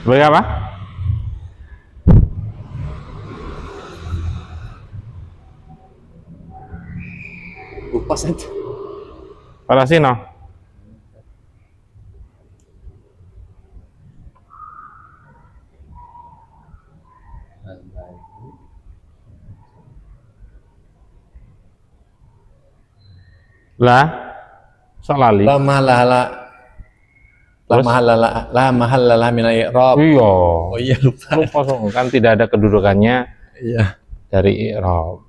Sebagai apa? Lupa saja. Parasino. Lah, sok lali. La mahalala. La Terus? mahalala. La mahalala min al-i'rab. Iya. Oh iya lupa. Lupa kan tidak ada kedudukannya Iya. dari i'rab.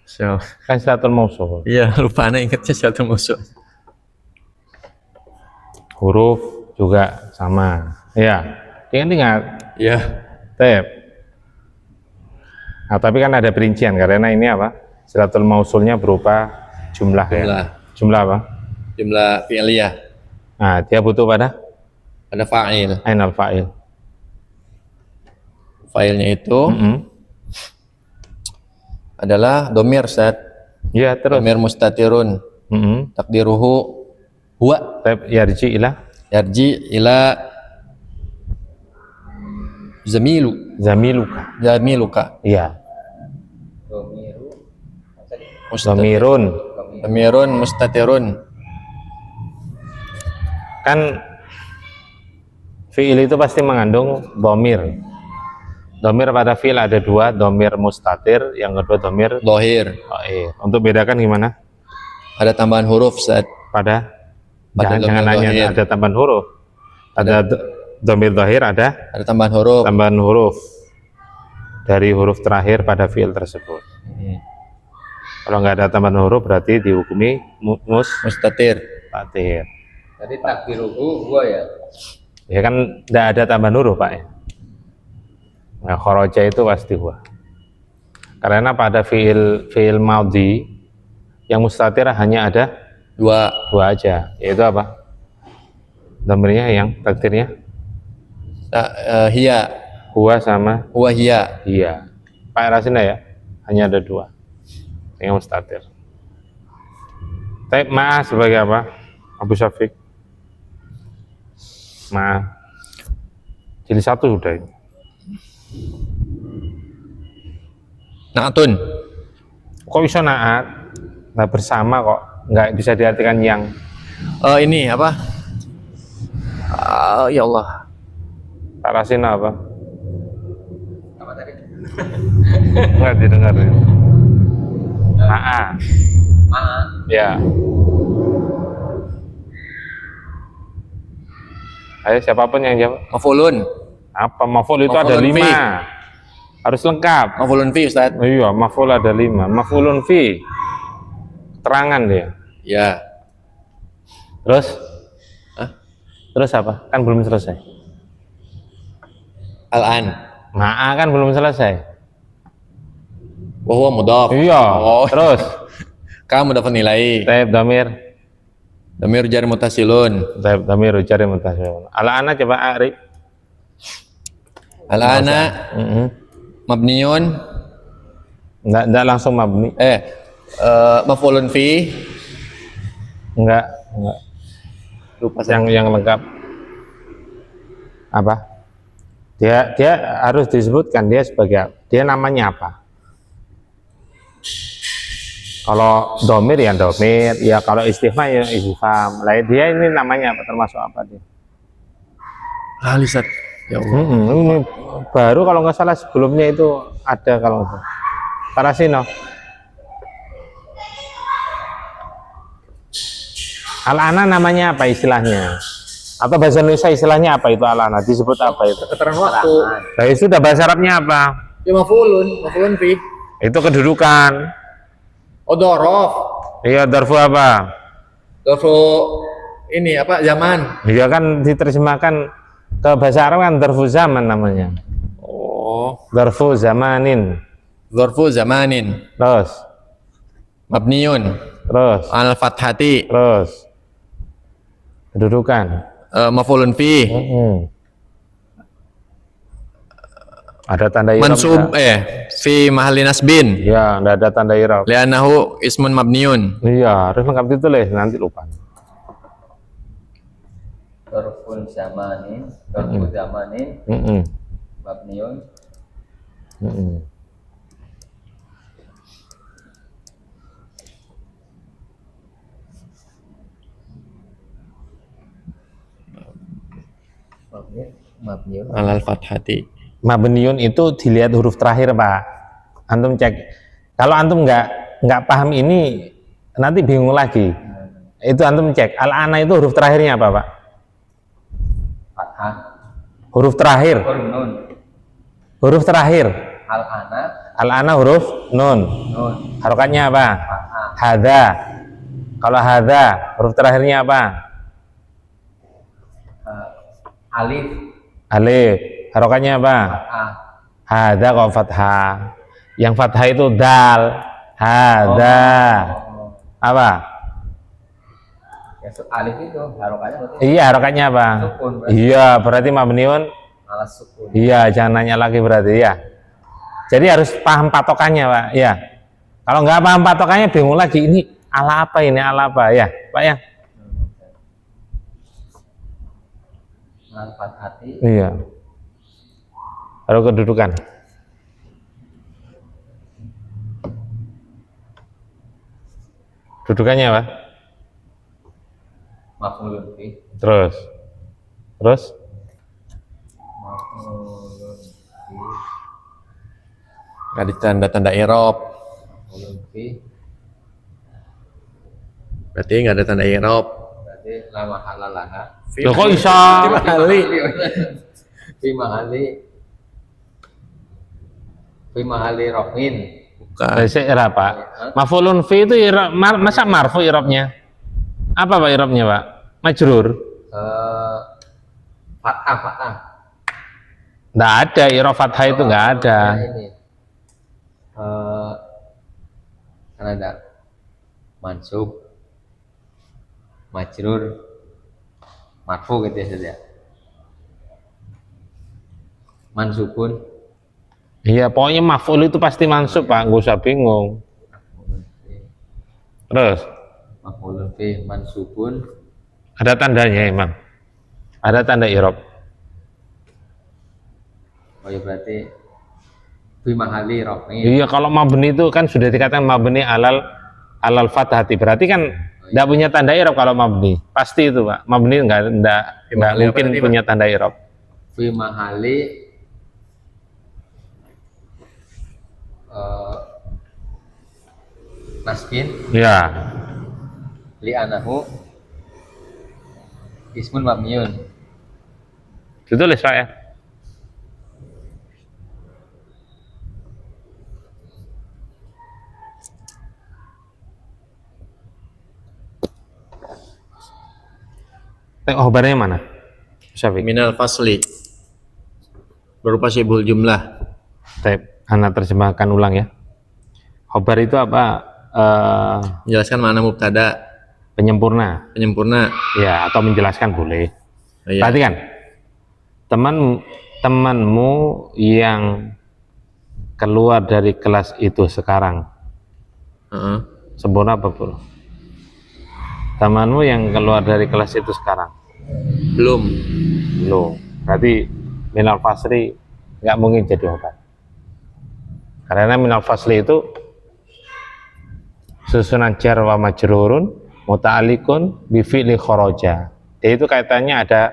So, Kan silatul mausul. iya lupa anak ingatnya satu musuh. Huruf juga sama. Ya, ingat-ingat. Iya. Tep. Nah, tapi kan ada perincian karena ini apa? Silatul mausulnya berupa jumlah ya. Jumlah. Jumlah apa? Jumlah fi'liyah. Nah, dia butuh pada Ada fa'il. ainal fa'il. Fa'ilnya itu Mm-mm. adalah domir, Ustaz. Ya, terus. Domir mustatirun. Mm-mm. Takdiruhu huwa. Tep yarji ila Yarji ila zamiluka. Zamiluka. Iya. Mustatir. Dhamirun. Domirun mustatirun. Kan fi'il itu pasti mengandung dhamir. Dhamir pada fi'il ada dua, dhamir mustatir, yang kedua dhamir Lohir. dhair. Untuk bedakan gimana? Ada tambahan huruf, Ustaz. Pada Pada jangan dhamir nanya dhahir. ada tambahan huruf. Ada dhamir dhahir, ada Ada tambahan huruf. tambahan huruf dari huruf terakhir pada fi'il tersebut. Kalau nggak ada tambahan huruf berarti dihukumi Mustatir. mustatir. Tadi takdiruhu gua ya. Ya kan tidak ada tambahan huruf Pak ya. Nah, kharaja itu pasti huwa. Karena pada fi'il madhi yang mustatir hanya ada Dua. dua aja, yaitu apa? Dhamirnya yang takdirnya Hiya. huwa sama Huwa hiya. iya. Pak Rasina ya, hanya ada dua yang mustatir. Tapi ma sebagai apa? Abu Syafiq. Ma. Jadi satu sudah ini. Na'atun. Kok bisa naat? Nggak bersama kok, nggak bisa diartikan yang. Ini apa? Ya Allah. Pak Rasina apa? Apa tadi? Nggak didengar ya. Ma'a. Ma'a. Ya. Ayo siapapun yang jawab. Maf'ulun. Apa maf'ul itu ada Maf'ulun 5. fi. Harus lengkap. Maf'ulun fi, Ustaz. Iya, maf'ul ada 5. Maf'ulun fi. Terangan dia. Ya. Terus? Hah? Terus apa? Kan belum selesai. Al-an. Ma'a kan belum selesai. Wa huwa mudhaf. Iya. Oh. Terus? Ka mudhafun ilaihi. Taib damir. Damir jar mutasilun. Taib damir ucari mutasyawun. Ala-ana coba Arif. Al-ana mabniun. Enggak langsung mabni. Maf'ulun fi. Enggak. Lupa Yang lengkap. Apa? Dia harus disebutkan dia sebagai dia namanya apa? Kalau domir ya domir, ya kalau istifham ya istifham. Lah dia ini namanya apa? Termasuk apa dia? Alisat. Ya Allah. Ini baru kalau nggak salah sebelumnya itu ada kalau nggak salah. Parasino. Al-ana namanya apa istilahnya? Atau bahasa Indonesia istilahnya apa itu al-ana? Disebut apa itu? Keterangan waktu. Nah, itu sudah bahasa Arabnya apa? Ya maf'ulun fi. Itu kedudukan. Oh dorof. Iya, darfu apa? Dorof ini apa? Zaman. Iya kan diterjemahkan ke bahasa Arab kan darfu zaman namanya. Oh. Darfu zamanin. Dzarfu zamanin. Terus, Mabniun. terus, Al-fathati. terus. Kedudukan. Maf'ulun fi. Ada tanda i'rab. Mansub fi mahalli nasbin. Ya, enggak ada tanda i'rab. Li'annahu ismun mabniun. Iya, harus lengkap ditulis nanti lupa. Dorful zamanin, dorful zamanin, mabniun. Mabniun. Alal fathati. Mabniun itu dilihat huruf terakhir Pak. Antum cek. Kalau antum nggak paham ini nanti bingung lagi. Itu antum cek. Al-ana itu huruf terakhirnya apa Pak? Fathah. Huruf terakhir. Nun. Huruf terakhir. Al-ana. Al-ana huruf nun. Nun. Harokatnya apa? Fathah. Hada. Kalau hada huruf terakhirnya apa? Alif. Alif. Harokatnya apa? Fathah. Hada kok fathah. Yang fathah itu dal. Hada. Apa? Ya, alif itu harokatnya berarti Iya, harokatnya apa? sukun, berarti. Iya, berarti mabniun. alas sukun. Iya, jangan nanya lagi berarti ya. Jadi harus paham patokannya, Pak. Ya. Kalau nggak paham patokannya bingung lagi. Ini ala apa ini? Ala apa ya, Pak ya? Al-fathati. Iya. Lalu kedudukan. Dudukannya apa? Maf'ulun fi. Terus. Maf'ulun fi. Ada tanda-tanda i'rab. Maf'ulun fi. Berarti nggak ada tanda i'rab. Berarti la mahala laha. Loh kok bisa? Fi mahali. Fi mahali rafin. Bukan. Saya irab, Pak. Maf'ulun fi itu masa marfu irabnya? Apa Pak irabnya, Pak? Majrur. Fathah. Nggak ada irab fathah itu nggak ada. Ini. Kan ada mansub, majrur, marfu gitu ya saja. Mansubun. Iya, pokoknya maf'ul itu pasti mansub, Pak. Nggak usah bingung. Terus, Maf'ulun fi mansubun. ada tandanya emang. Ada tanda irab. Oh ya berarti fi mahali rafin. Iya, kalau mabni itu kan sudah dikatakan mabni alal fathati. Berarti kan tidak punya tanda irab kalau mabni. Pasti itu, Pak. Mabni nggak Mahali mungkin apa tadi, punya tanda irab. Fi mahali nasbin Ya, li anahu ismun mabniun. ditulis Pak ya. Khobarnya mana? Syafiq. Minal fasli. Berupa syibhul jumlah. Anak terjemahkan ulang ya. Khobar itu apa? Menjelaskan makna mubtada, Penyempurna. penyempurna. Ya, atau menjelaskan boleh. Iya. Perhatikan. Temanmu yang keluar dari kelas itu sekarang. Heeh. Sempurna apa belum? Temanmu yang keluar dari kelas itu sekarang. Belum. Belum. Berarti minal fasli nggak mungkin jadi khobar. Karena minal fasli itu susunan jar wa majrurun muta'alliqun bi fi'li kharaja. Dia itu kaitannya ada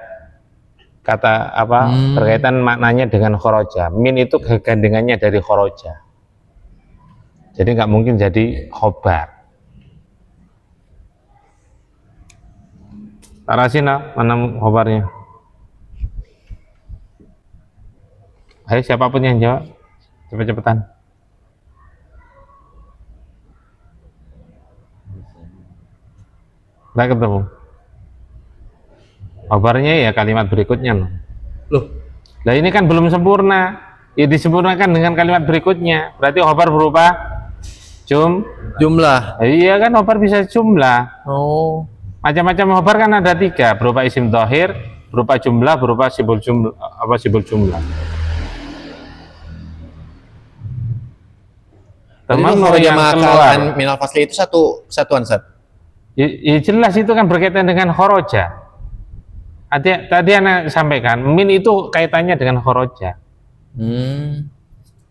kata apa? Berkaitan maknanya dengan kharaja. Min itu kegandengannya dari kharaja. Jadi nggak mungkin jadi khobar. Tarasina mana khobarnya? Ayo siapapun yang jawab, cepet-cepetan. Nggak ketemu. Khobarnya ya kalimat berikutnya. Loh, Nah ini kan belum sempurna. Ya disempurnakan dengan kalimat berikutnya. Berarti khobar berupa jumlah. Iya kan khobar bisa jumlah. Oh. Macam-macam khobar kan ada 3, berupa isim dhahir, berupa jumlah, berupa sibul jumlah, sibul jumlah. Teman mau yang keluar, minal fasli itu satuan Sat. ya jelas itu kan berkaitan dengan khoroja. Tadi anak sampaikan, min itu kaitannya dengan khoroja.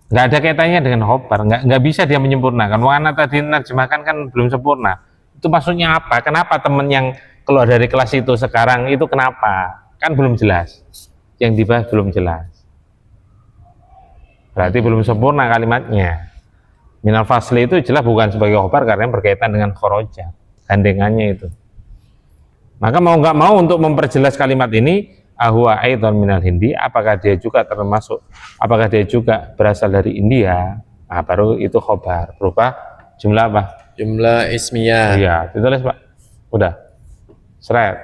Nggak ada kaitannya dengan khobar, nggak bisa dia menyempurnakan. Wana tadi nerjemahkan kan belum sempurna. Itu maksudnya apa? Kenapa teman yang keluar dari kelas itu sekarang itu kenapa? Kan belum jelas. Yang dibahas belum jelas. Berarti belum sempurna kalimatnya. Minal fasli itu jelas bukan sebagai khobar karena berkaitan dengan khoroja, gandengannya itu. Maka mau nggak mau untuk memperjelas kalimat ini, ahwa aidan minal hindi, apakah dia juga termasuk, apakah dia juga berasal dari India? Nah, baru itu khobar berupa jumlah apa? Jumlah ismiyah. Iya, ditulis Pak. Udah. Seret.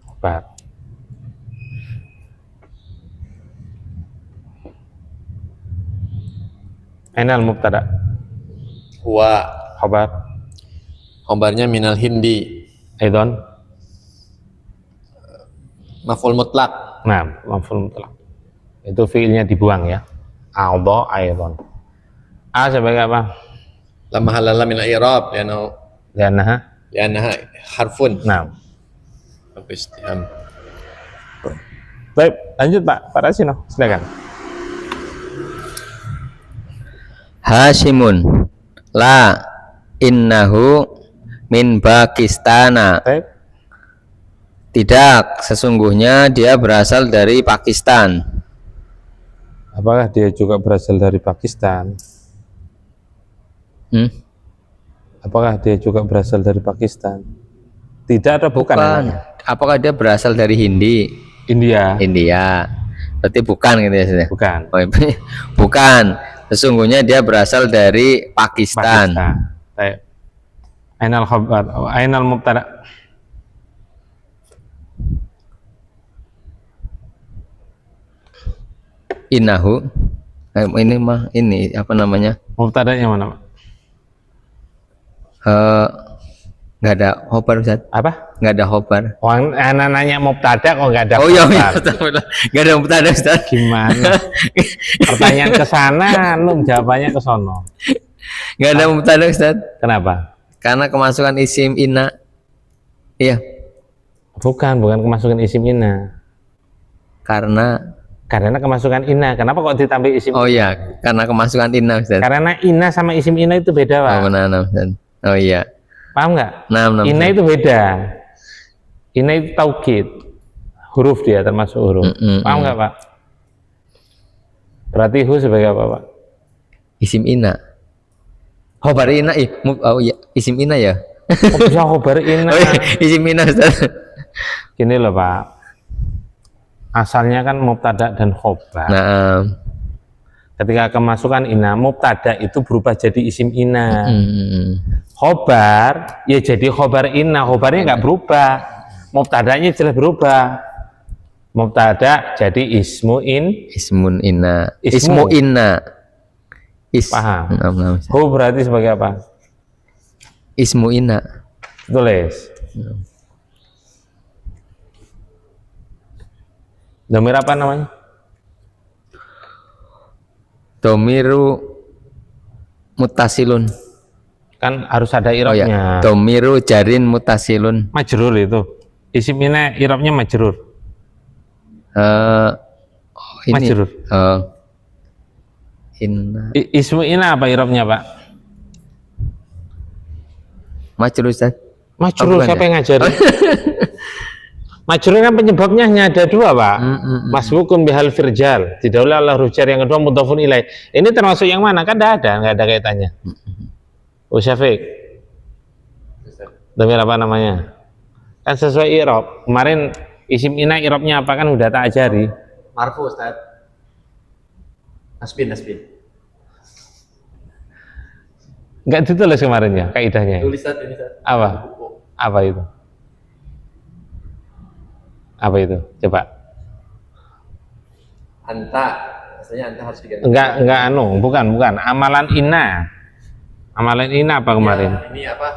Khobar. Ainal mubtada. Huwa. Khobar. Khobarnya minal hindi. Aidan. Maf'ul mutlak. Nah, maf'ul mutlaq. Itu fiilnya dibuang ya. A'dha aidan. A sebagai apa? La mahallala min al-i'rab Liannaha. harfun. Nah. Apa istifham? Baik, lanjut Pak Rasino, silakan. Hasimun la innahu min Pakistana. Baik. Tidak, sesungguhnya dia berasal dari Pakistan. Apakah dia juga berasal dari Pakistan? Apakah dia juga berasal dari Pakistan? Tidak atau bukan? Apakah dia berasal dari Hindi? India. India. Berarti bukan gitu ya. Sudah? Bukan. Oh, bukan. Sesungguhnya dia berasal dari Pakistan. Baik. Ainal khabar, ainal mubtada. Innahu. Ini mah ini apa namanya? Mubtadanya mana, Pak? Nggak ada khobar Ustaz. Apa? Nggak ada khobar. Orang anak nanya mubtada kok nggak ada Oh iya, khobar. nggak ada mubtada Ustaz. Gimana? Pertanyaan ke sana, lu jawabannya ke sono. Nggak ada mubtada Ustaz. Kenapa? Karena kemasukan isim inna. Iya. Bukan kemasukan isim inna. Karena kemasukan inna. Kenapa kok ditambah isim? Oh iya, karena kemasukan inna Ustaz. Karena inna sama isim inna itu beda, Pak. Oh, nah, Ustaz. Oh iya. Paham nggak? Nah, Inna itu beda. Inna itu taukid. Huruf dia termasuk huruf. Paham nggak, Pak? Berarti hu sebagai apa, Pak? Isim inna. Khobar inna, oh iya, isim inna ya. Oh, bisa khobar inna. Oh, iya, isim inna Ustaz. Gini loh, Pak. Asalnya kan mubtada dan khobar. Nah, Ketika kemasukan inna, mubtada itu berubah jadi isim inna. Khobar ya jadi khobar inna. Khobarnya nggak berubah, mubtadanya jelas berubah. Mubtada jadi ismu ismun inna. Ismu. Ismu inna. Paham? Nah, Hu berarti sebagai apa? Ismu inna. Tulis. Domir apa namanya? Domiru mutasilun. Kan harus ada Oh irobnya. ya, domiru jarin mutasilun. Majrur itu. Isim inna irobnya majrur. Ini. Majrur. Inna. Ismu inna apa irobnya, Pak? Majrur Ustaz. Majrur, siapa yang ngajarin? Majrur kan penyebabnya hanya ada dua, Pak. Masbukun bihal firjal, didahului Allah rujar, yang kedua mudhafun ilaih. Ini termasuk yang mana? Kan nggak ada kaitannya. Syafiq. Demi apa namanya? Kan sesuai irob. Kemarin isim ina irobnya apa kan udah tak ajari. Marfu Ustaz. Nasbin. Enggak ditulis kemarin ya kaidahnya. Tulis Ustaz ini Ustaz. Apa? Apa itu? Apa itu? Coba. Anta. Maksudnya anta harus diganti. Enggak bukan. Amalan inna. Amalan inna apa kemarin? Ya, ini apa?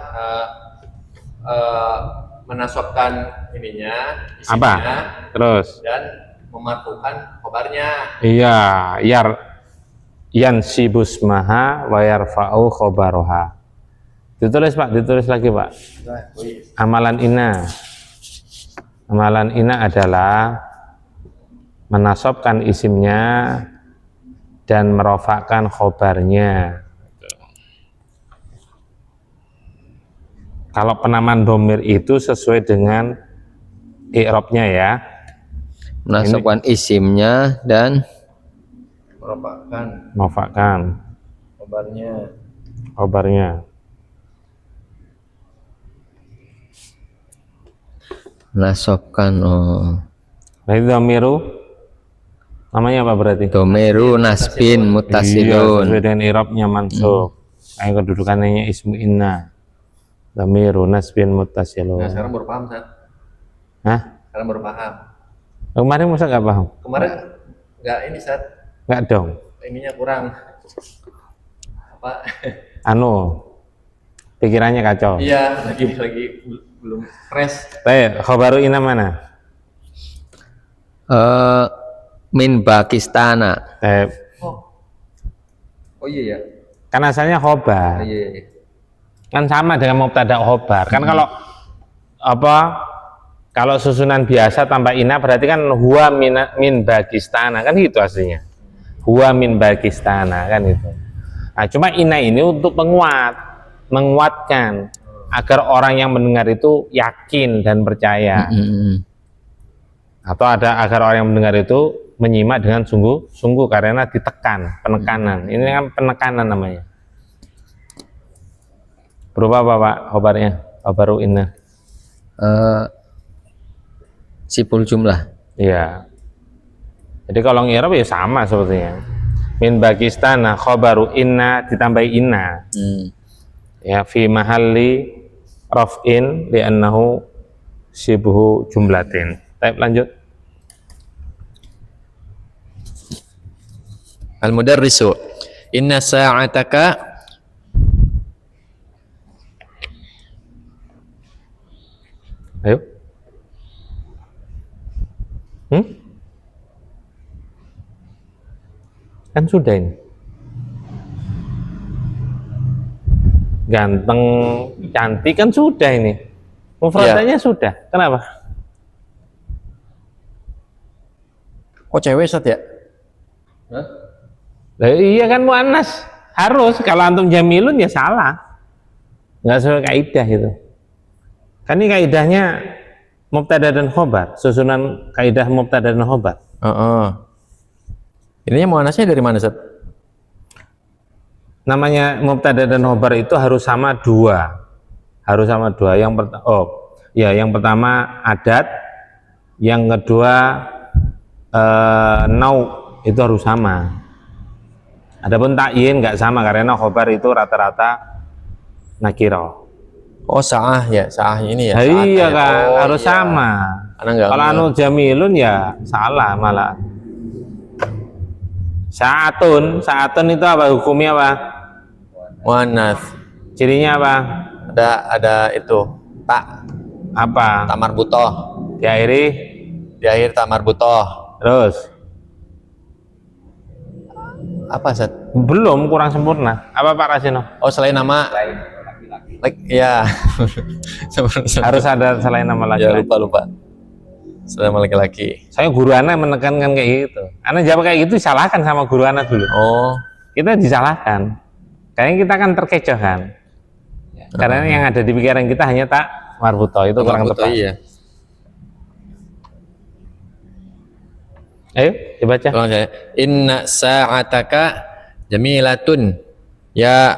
Menasabkan ininya, isimnya, Apa? Terus? dan memarfukan khobarnya. Iya, yansibus maha wa yarfa'u khobaroha. Ditulis Pak, ditulis lagi Pak. Amalan inna. Amalan ina adalah menasobkan isimnya dan merofakkan khobarnya. Kalau penamaan domir itu sesuai dengan i'rabnya ya. Menasabkan isimnya dan Merofakkan Merofakkan khobarnya. khobarnya. menasabkan Berarti domiru namanya apa berarti? domeru nasbin Iya, mutasilun. sesuai dengan i'rabnya mansub. Kayak kedudukannya ismu inna. Domiru nasbin mutasilun. Nah, sekarang baru paham, Sat. Hah? Sekarang baru paham. Kemarin masa nggak paham? Kemarin nggak ini, Sat. Nggak dong. Ininya kurang. Apa? Anu, pikirannya kacau. Iya, lagi belum fresh. Khobaru inna mana? Min Pakistana. Oh iya ya. Kan asalnya khobar. Iya. Kan sama dengan mubtada khobar. Kan kalau apa? Kalau susunan biasa tambah ina berarti kan huwa min Pakistana kan gitu aslinya. Huwa min Pakistana kan itu. Nah, cuma ina ini untuk menguatkan agar orang yang mendengar itu yakin dan percaya. Atau agar orang yang mendengar itu menyimak dengan sungguh-sungguh karena ditekan, penekanan. Ini kan penekanan namanya. Berubah apa Pak khobarnya? Khobaru inna. Sipul jumlah. Iya. Jadi kalau ngirab ya sama sepertinya. Min Pakistana khobaru inna ditambah inna. Ya fi mahalli raf'in li'annahu sibhu jumlatin. Baik, lanjut. Al-mudarrisu inna sa'ataka Ayo. Kan sudah ini. Ganteng, cantik kan sudah ini. Mufradanya sudah. Kenapa? kok cewek Sat ya? Lah iya kan muannas. Harus kalau antum jamilun ya salah. Nggak sesuai kaidah itu. Kan ini kaidahnya mubtada dan khobar, susunan kaidah mubtada dan khobar. Ininya muannasnya dari mana Sat? Namanya mubtada dan khobar itu harus sama dua. Harus sama dua. Yang pertama adat, yang kedua nau itu harus sama. Adapun ta'yin nggak sama karena khobar itu rata-rata nakiro. Oh sa'ah ya, sa'ah ini ya. Iya Sa'atnya. kan, Oh, harus iya. sama. Karena nggak Kalau anu jamilun ya salah malah. Saatun itu apa hukumnya apa? muannats. Cirinya apa? Ada itu tak Apa? marbutoh. Diakhiri Di akhir tak marbutoh. terus Apa Sat? belum, kurang sempurna. Apa Pak Rasino? Oh selain nama ya. Harus ada selain nama Ya laki-laki. lupa. Selain nama laki-laki. Saya guru anak menekankan kayak gitu. Anak jawab kayak gitu salahkan sama guru anak dulu. Oh, Kita disalahkan. Kayaknya kita kan terkecoh kan. Karena yang ada di pikiran kita hanya tak marbuto, itu kurang marbutoh, tepat. iya. Ayo dibaca. Tolong saya. Inna sa'ataka jamilatun ya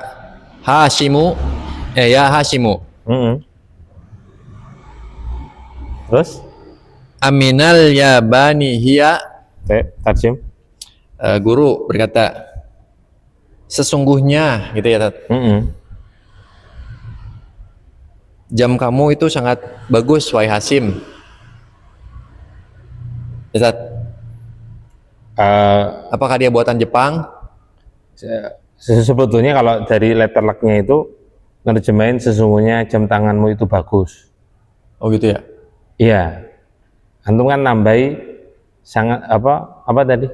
Hashimu ya Hashimu. Terus Aminal yabani hiya. tarjim. Guru berkata sesungguhnya gitu ya Tat. Jam kamu itu sangat bagus wahai Hasim. Ya, Tat. Apakah dia buatan Jepang? Sebetulnya kalau dari letter luck-nya itu nerjemahin sesungguhnya jam tanganmu itu bagus. Oh gitu ya. Iya. Antum kan nambahi sangat apa tadi?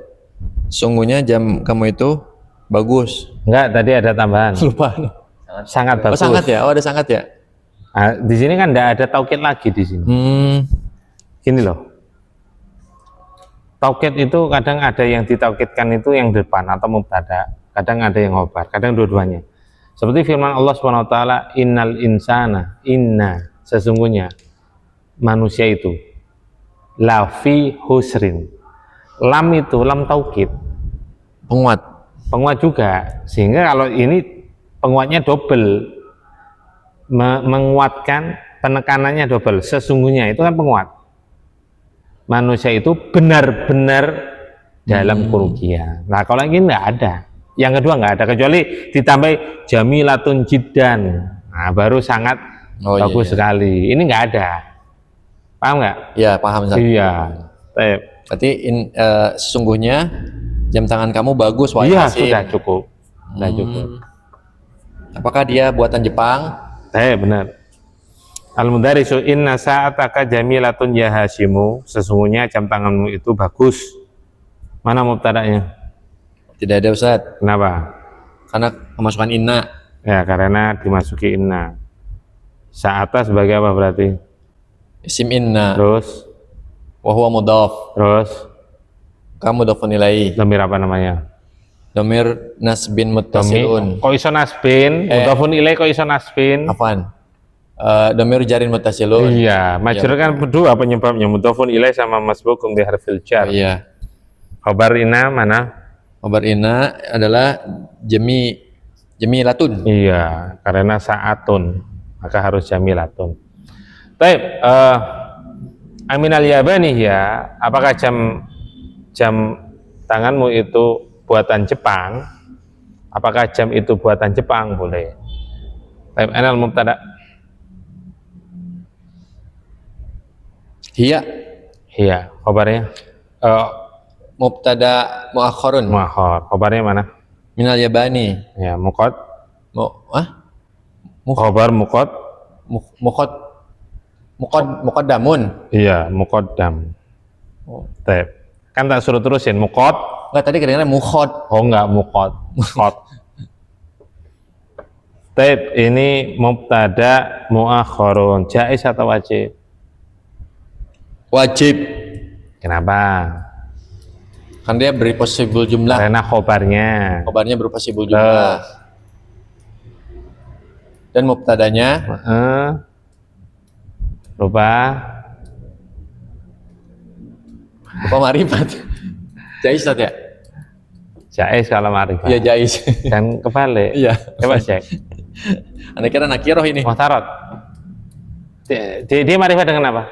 Sesungguhnya jam kamu itu bagus. Enggak, tadi ada tambahan. Lupa. Sangat Oh bagus. sangat ya. Oh ada sangat ya. Nah, di sini kan enggak ada taukid lagi di sini. gini loh. Taukid itu kadang ada yang ditaukidkan itu yang depan atau mubtada, kadang ada yang khobar, kadang dua-duanya. Seperti firman Allah SWT, innal insana, inna, sesungguhnya manusia itu lafi husrin. Lam itu lam taukid, penguat juga, sehingga kalau ini penguatnya double, menguatkan, penekanannya double. Sesungguhnya itu kan penguat, manusia itu benar-benar dalam kerugian. Nah kalau ini nggak ada, yang kedua nggak ada, kecuali ditambah jamilatun jiddan, nah baru sangat bagus sekali. Ini nggak ada, paham nggak? Ya, paham Ustaz. Iya. Berarti sesungguhnya jam tangan kamu bagus, wahai Iya, Hasim. sudah cukup. Sudah cukup. Apakah dia buatan Jepang? Benar. Al-mudarisu inna sa'ataka jamilatun ya Hashimu, sesungguhnya jam tanganmu itu bagus. Mana mubtada'nya? Tidak ada Ustaz. Kenapa? Karena kemasukan inna. Ya, karena dimasuki inna. Sa'ata sebagai apa berarti? Isim inna. Terus? Wa huwa mudhaf. Terus? Kamu mudhafun ilaihi. Dhamir apa namanya? Dhamir nasbin muttasilun. Kok iso nasbin? Mudhafun ilaih kok iso nasbin? Afwan. Dhamir jarin muttasilun. Iya, majrur kan berdua penyebabnya, mudhafun ilaih sama masbuqun bi harfil jar. Iya. Khabar inna mana? Khabar inna adalah jamilatun. Iya, karena saatun, maka harus jamilatun. Baik, aminal yabani ya, apakah jam tanganmu itu buatan Jepang? Apakah jam itu buatan Jepang? Boleh. Baik, anal mubtada. Hiya. Iya, khabarnya Mubtada muakhirun. muakhar. Khabarnya mana? Minal yabani. Ya, muqad. Khabar muqad. Muqaddamun. Iya, muqaddam. Oh. Baik. Kan tak suruh terusin muqad. Enggak, tadi kedengarannya mukhod. Oh enggak, muqad. Muqad. Baik, ini mubtada muakhirun. Jaiz atau wajib? Wajib. Kenapa? Kan dia beri possible jumlah. Karena khobarnya. Khobarnya berupa possible jumlah. Dan mubtadanya Lupa ma'rifat. Jaiz Ustaz ya? jaiz kalau ma'rifat. Iya jaiz. Dan kebalik. Iya. Coba cek. Anda kira nakiroh ini? Muhtarat. Dia ma'rifat dengan apa?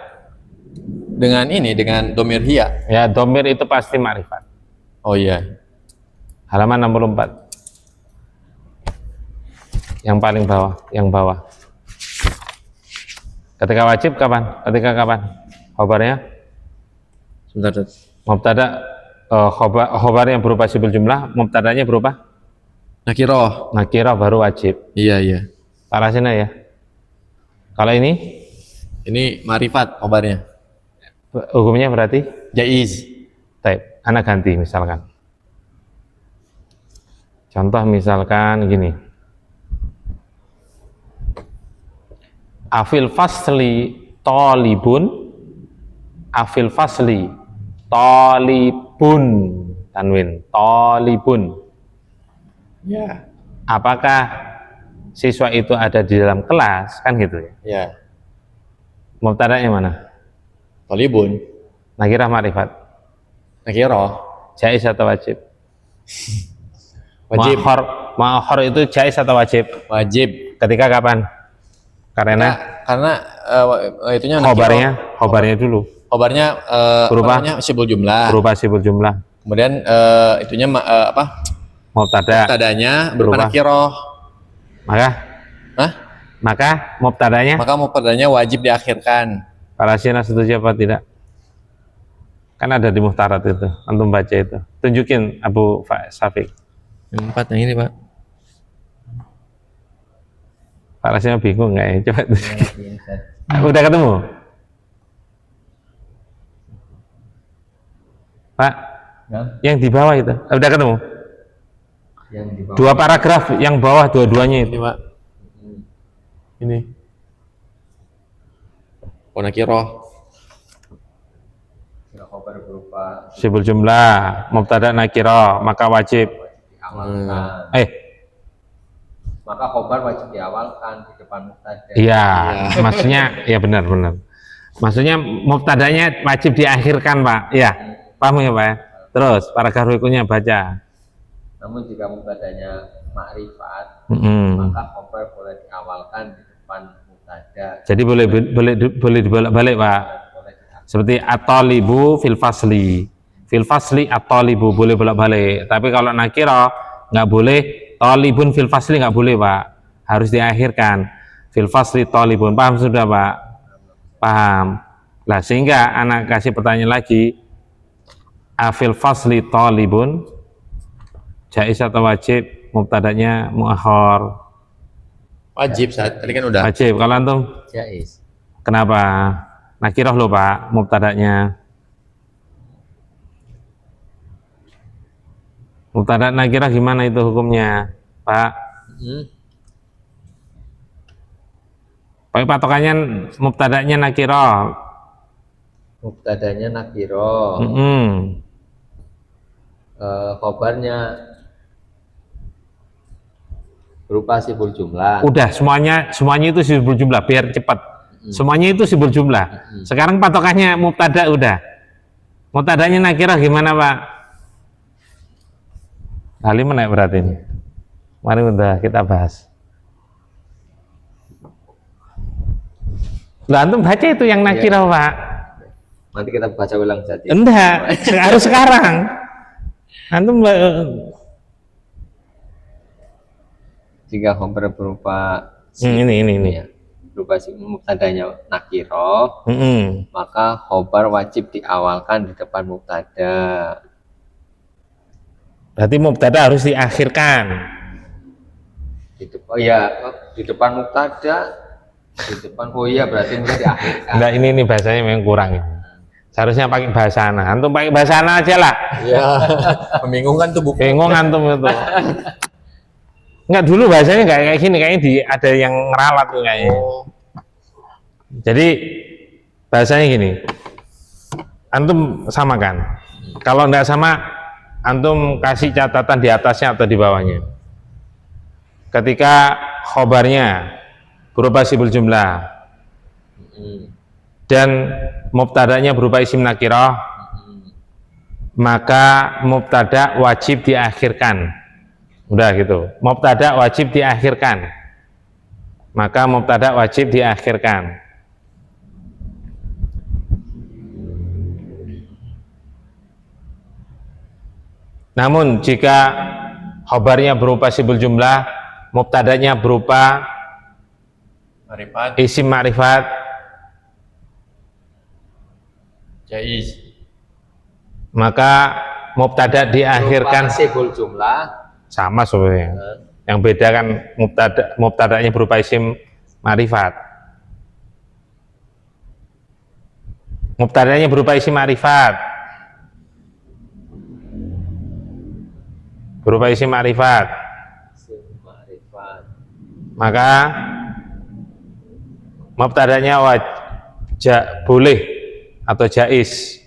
Dengan ini, dengan domir hiya. Ya, domir itu pasti ma'rifat. Oh iya. Halaman 64. Yang paling bawah, yang bawah. Ketika wajib kapan? Ketika kapan? Khobarnya? Sebentar. Mubtada khobar yang berupa sifil jumlah, mubtadanya berupa Nakiroh. nakirah baru wajib. Iya, iya. Parasina ya. Kalau ini Ini ma'rifat khobarnya. hukumnya berarti Jaiz. taib. Anak ganti misalkan. Contoh misalkan gini. Afil fasli talibun, afil fasli talibun, tanwin talibun. Ya. Apakah siswa itu ada di dalam kelas, kan gitu ya? Ya. Mubtada'nya mana? Talibun. Nakirah ma'rifat. Nakiroh. Jaiz atau wajib? Wajib. Ma'akhor itu jaiz atau wajib? Wajib. Ketika kapan? Karena itunya khobarnya dulu. Khobarnya Berupa sibul jumlah. berupa sifil jumlah. Kemudian itunya Mubtada. mubtadanya berupa Berupa. nakiroh. Maka mubtadanya Maka mubtadanya wajib diakhirkan. para sina setuju apa tidak? Kan ada di muhtarat itu. Antum baca itu. Tunjukin Abu Syafiq. Yang 4 yang ini, Pak. Pak Rasina bingung nggak ya? Coba tunjukin. Udah ketemu? Pak? Yang di bawah itu. Udah ketemu? Yang di bawah. Dua paragraf yang bawah dua-duanya itu. Ini, Pak. Ini. Oh, nakiroh. khobar berupa sibul jumlah, mubtada nakiro, maka wajib diawalkan. Maka khobar wajib diawalkan di depan mubtada. iya, maksudnya ya benar. Maksudnya mubtadanya wajib diakhirkan, Pak. Iya. Paham ya, Pak? Ya? Terus paragraf berikutnya baca. Namun jika mubtadanya ma'rifat, Mm-mm. maka khobar boleh diawalkan di depan mubtada. Jadi boleh dibolak-balik, Pak. Boleh diawalkan. Seperti at-talibu fil fasli. Fil fasli at-talibu boleh bolak-balik. Tapi kalau nakiro nggak boleh, talibun fil fasli nggak boleh, Pak. Harus diakhirkan. Fil fasli talibun. Paham sudah, Pak? Paham. Lah sehingga anak kasih pertanyaan lagi. Afil fasli talibun jaiz atau wajib? Mubtadanya muakhar. Wajib saat tadi kan udah. Wajib. Kalau antum Jaiz. kenapa? Nakirah loh, Pak, mubtadanya. Mubtada nakirah gimana itu hukumnya, Pak? Pak patokannya mubtadanya nakirah. Mubtadanya nakiro, khobarnya berupa sibul jumlah. Udah semuanya itu sibul jumlah biar cepat. Semuanya itu sibul jumlah. Sekarang patokannya mubtada udah. Mubtadanya nakirah gimana, Pak? Kali menaik berarti ini. Mari udah kita bahas. Lah antum baca itu yang nakirah, Pak. Nanti kita baca ulang jadi. Enggak, harus sekarang. Antum Jika khobar berupa ini. ya, berupa mubtadanya nakiro, maka khobar wajib diawalkan di depan mubtada. Berarti mubtada harus diakhirkan. Di depan mubtada, di depan berarti mesti diakhirkan. Enggak, ini bahasanya memang kurang. Seharusnya pakai bahasa ana. Antum pakai bahasa ana aja lah. Iya. Membingungkan tuh buku. Bingung antum itu. Enggak, dulu bahasanya enggak kayak gini, kayaknya ada yang ngeralat tuh kayaknya. Jadi bahasanya gini. Antum samakan. Kalau enggak sama, antum kasih catatan di atasnya atau di bawahnya. Ketika khobarnya berupa sibul jumlah dan mubtadanya berupa isim nakirah, maka mubtada wajib diakhirkan. Udah gitu. Mubtada wajib diakhirkan. Maka mubtada wajib diakhirkan. Namun jika khobarnya berupa sibul jumlah, mubtadanya berupa Marifat. isim ma'rifat, Jaiz. maka mubtada diakhirkan. Berupa sibul jumlah. Sama sebenarnya. Yang beda kan mubtadanya berupa isim ma'rifat. Mubtadanya berupa isim ma'rifat. Berupa isim ma'rifat. Maka mubtadanya boleh atau jaiz.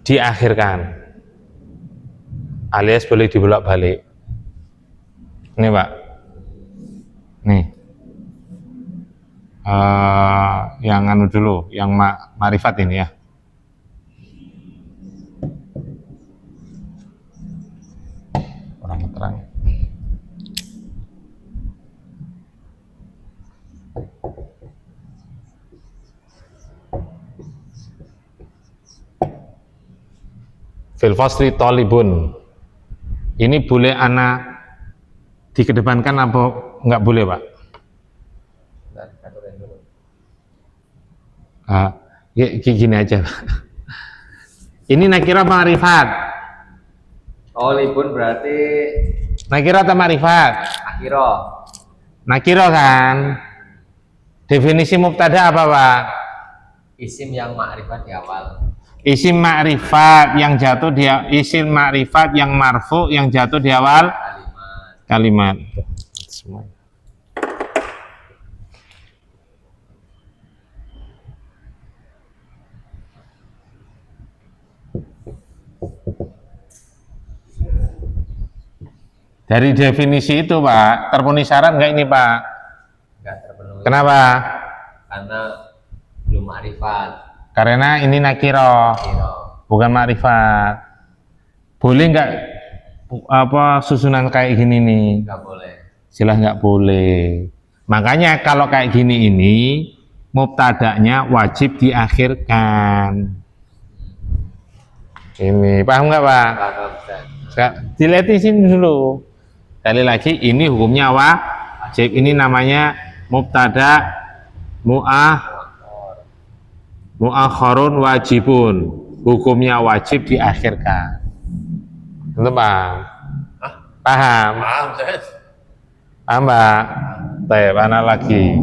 Diakhirkan, alias boleh dibolak-balik. Ini, Pak, nih yang anu dulu, yang ma'rifat ini ya. Kurang terang. Fil fasli talibun. Ini boleh anak dikedepankan apa enggak boleh, Pak? Gini aja, Pak. Ini nakira ma'rifat. Talibun berarti Nakira atau ma'rifat? akhiro. Nakira kan. Definisi mubtada apa, Pak? Isim yang ma'rifat di awal. Isim ma'rifat yang jatuh dia, isim ma'rifat yang marfu yang jatuh di awal kalimat. Dari definisi itu Pak, terpenuhi syarat nggak ini Pak? Enggak terpenuhi. Kenapa? Karena belum ma'rifat. Karena ini nakiro, Kira. bukan ma'rifat. Boleh nggak apa susunan kayak gini nih? Enggak boleh. Jelas nggak boleh. Makanya kalau kayak gini ini mubtada'nya wajib diakhirkan. Ini paham nggak Pak? Paham Ustaz. Dilihat di sini dulu. Sekali lagi ini hukumnya wajib. Ini namanya mubtada mu'akhorun wajibun. Hukumnya wajib diakhirkan. Itu paham? Paham? Paham, Ustaz. Paham Pak? Baik, mana lagi?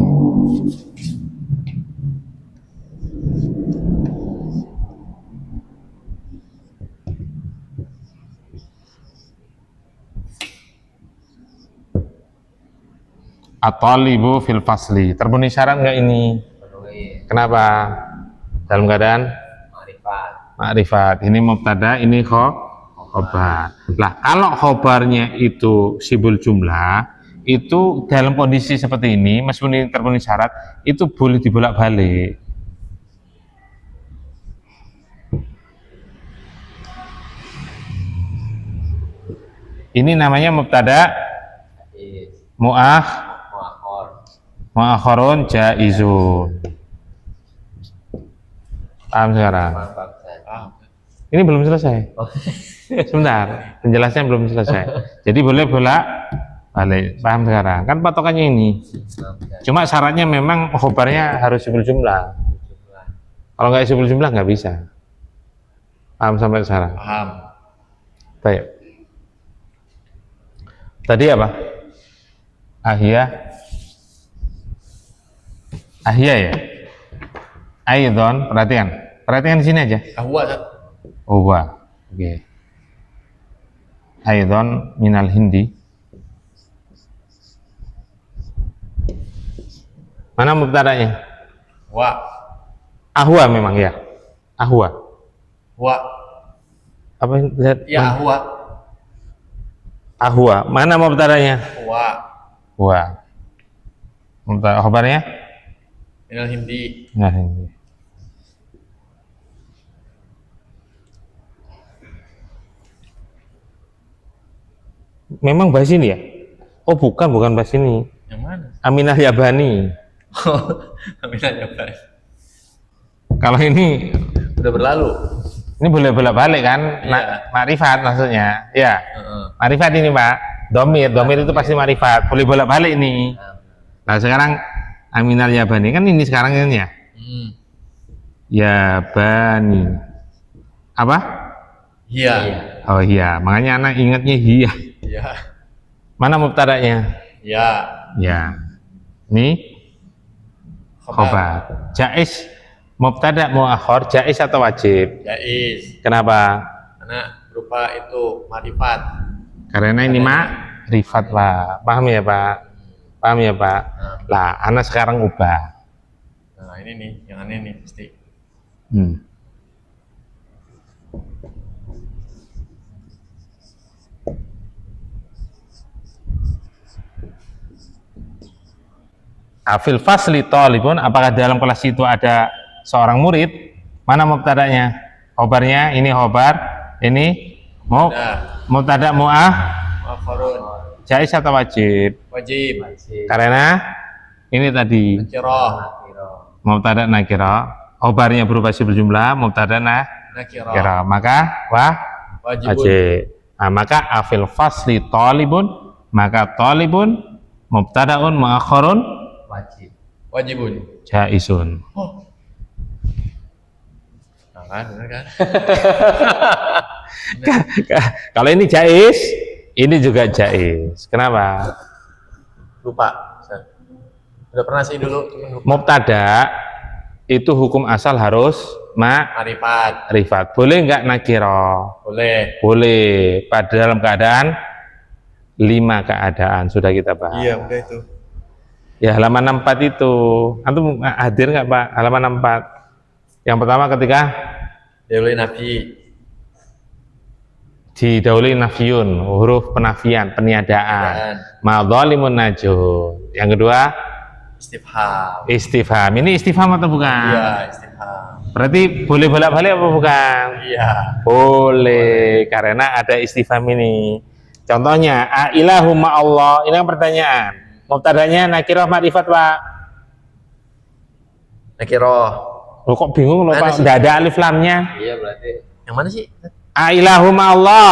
At-talibu fil fasli. Terpenuhi syarat nggak ini? Penuhi Kenapa? Dalam keadaan ma'rifat. ma'rifat. Ini mubtada, ini khobar. Lah, kalau khobarnya itu sibul jumlah, itu dalam kondisi seperti ini, meskipun ini terpenuhi syarat, itu boleh dibolak-balik. Ini namanya mubtada Is. Mu'akhor. mu'akhorun jaizun. Paham sekarang? Paham Ustaz. Paham. Ini belum selesai. Oh. Sebentar, penjelasannya belum selesai. Jadi boleh bolak balik. Paham sekarang? Kan patokannya ini. Paham Ustaz. Cuma syaratnya memang khobarnya harus sibul jumlah. Jumlah. Kalau nggak sibul jumlah nggak bisa. Paham sampai sekarang? Paham. Baik. Tadi apa? Ahya. Ahya ya. Aidon, perhatikan. Perhatikan di sini aja. Ahwa, Ustaz. Oba. Oke. Aidon minal hindi. Mana mubtada'nya? Wa. Ahwa memang ya. Ahwa. Wa. Apa lihat? Ya, ahwa. Ahwa. Mana mubtada'nya? Wa. Wa. Mubtada khabarnya? Minal hindi. Nah, ini. Memang bahas ini ya? Oh bukan bahas ini. Yang mana? Aminah Yabani. Aminah Jabar. Kalau ini Udah berlalu. boleh bolak-balik kan? Iya. Makrifat maksudnya. Ya. Heeh. Makrifat ini Pak. Domir itu pasti makrifat. Boleh bolak-balik nih. Nah sekarang Aminah Yabani kan ini sekarang ini ya. Yabani. Apa? Iya. Oh iya. Makanya anak ingatnya iya. Iya. Mana mubtada'nya? Iya. Ya. Ini khobar. Jaiz mubtada muakhor jaiz atau wajib? Jaiz. Kenapa? Karena berupa itu marifat. Karena ini makrifat Pak. Paham ya Pak? Paham ya Pak? Lah, anak sekarang ubah. Nah, ini nih, yang aneh nih pasti. Afil fasli talibun, apakah dalam kelas itu ada seorang murid? Mana mubtada'nya? Khobarnya ini khobar, ini mubtada Muakhorun. jaiz atau wajib? Wajib. Karena ini tadi Nakirah. mubtada nakira, khobarnya berupa sifat jumlah, mubtada Nakirah. nakira, maka Wajibun. wajib. Nah, maka afil fasli talibun, maka talibun mubtadaun muakhorun Wajib. Wajibun. jaizun. Oh. Nah, kan, bener kan? Kalau ini jaiz, ini juga jaiz. Kenapa? Lupa. Ustaz. Udah pernah sih dulu, cuman lupa. Mubtada itu hukum asal harus Marifat. ma'rifat. Boleh nggak nakiro? Boleh. Boleh. Pada dalam keadaan 5 keadaan sudah kita bahas. Iya, udah itu. Ya halaman 64 itu. Antum hadir nggak Pak? Halaman 64. Yang pertama ketika Dia boleh nabi. didahului nafyun, huruf penafian, peniadaan. Ma dzalimun najun. Yang kedua Istifham. istifham. Ini istifham atau bukan? Iya, istifham. Berarti boleh bolak-balik apa bukan? Iya. Boleh, karena ada istifham ini. Contohnya, a ilahu ma Allah. Ini kan pertanyaan. Mubtadanya nakirah ma'rifat, Pak. Nakiroh. Loh, kok bingung loh, Mana Pak? sih? Nggak ada alif lamnya. Iya berarti. Yang mana sih? A ilahu ma Allah.